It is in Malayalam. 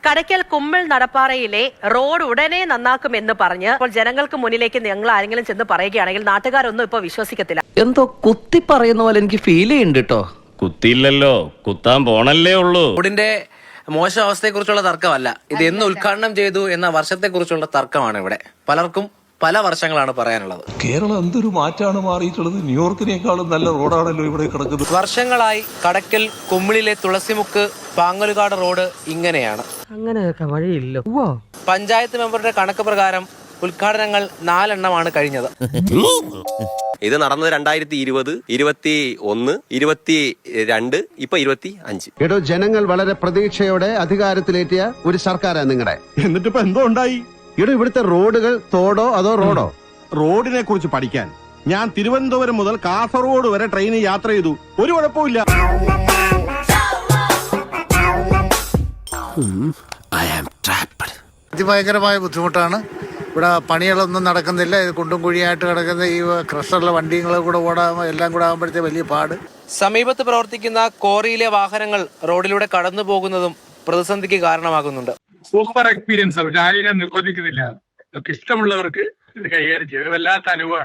കടയ്ക്കൽ കുമ്മിൾ നടപ്പാറയിലെ റോഡ് ഉടനെ നന്നാക്കുമെന്ന് പറഞ്ഞ് ഇപ്പോൾ ജനങ്ങൾക്ക് മുന്നിലേക്ക് ഞങ്ങൾ ആരെങ്കിലും ചെന്ന് പറയുകയാണെങ്കിൽ നാട്ടുകാരൊന്നും ഇപ്പൊ വിശ്വസിക്കത്തില്ല. എന്തോ കുത്തി പറയുന്ന പോലെ എനിക്ക് ഫീൽ ചെയ്യുന്നുണ്ട് കേട്ടോ. കുത്തിയില്ലല്ലോ, കുത്താൻ പോണല്ലേ ഉള്ളൂ. റോഡിന്റെ മോശം അവസ്ഥയെക്കുറിച്ചുള്ള തർക്കമല്ല ഇത്. എന്ന് ഉദ്ഘാടനം ചെയ്തു എന്ന വർഷത്തെക്കുറിച്ചുള്ള തർക്കമാണ് ഇവിടെ. പലർക്കും പല വർഷങ്ങളാണ് പറയാനുള്ളത്. കേരളം എന്തൊരു മാറ്റാണ് മാറിയിട്ടുള്ളത്. ന്യൂയോർക്കിനേക്കാളും നല്ല റോഡാണല്ലോ ഇവിടെ കിടക്കുന്നത്. വർഷങ്ങളായി കടയ്ക്കൽ കുമ്മിളിലെ തുളസിമുക്ക് പാങ്ങലുകാട് റോഡ് ഇങ്ങനെയാണ്. അങ്ങനെയൊക്കെ വഴിയില്ല. പഞ്ചായത്ത് മെമ്പറുടെ കണക്ക് പ്രകാരം ഉദ്ഘാടനങ്ങൾ 4 എണ്ണമാണ് കഴിഞ്ഞത്. ഇത് നടന്നത് 2020, 21, 22, ഇപ്പൊ 25. എടോ, ജനങ്ങൾ വളരെ പ്രതീക്ഷയോടെ അധികാരത്തിലേറ്റിയ ഒരു സർക്കാരാണ് നിങ്ങളുടെ. എന്നിട്ട് ഇപ്പൊ എന്തോ ഉണ്ടായി? എടോ, ഇവിടുത്തെ റോഡുകൾ തോടോ അതോ റോഡോ? റോഡിനെ കുറിച്ച് പഠിക്കാൻ ഞാൻ തിരുവനന്തപുരം മുതൽ കാസർഗോഡ് വരെ ട്രെയിനിൽ യാത്ര ചെയ്തു. ഒരു കുഴപ്പമില്ല. അതിഭയങ്കരമായ ബുദ്ധിമുട്ടാണ്. ഇവിടെ പണികളൊന്നും നടക്കുന്നില്ല. ഇത് കുണ്ടും കുഴിയായിട്ട് കിടക്കുന്ന ഈ ക്രഷറിലെ വണ്ടികൾ കൂടെ എല്ലാം കൂടെ ആകുമ്പോഴത്തെ വലിയ പാട്. സമീപത്ത് പ്രവർത്തിക്കുന്ന കോറിയിലെ വാഹനങ്ങൾ റോഡിലൂടെ കടന്നു പോകുന്നതും പ്രതിസന്ധിക്ക് കാരണമാകുന്നുണ്ട്. Super experience. ആരെയും നിർബന്ധിക്കുന്നില്ല. ഇഷ്ടമുള്ളവർക്ക് ഇത് കൈകാര്യം ചെയ്യും. വല്ലാത്ത അനുഭവമാണ്.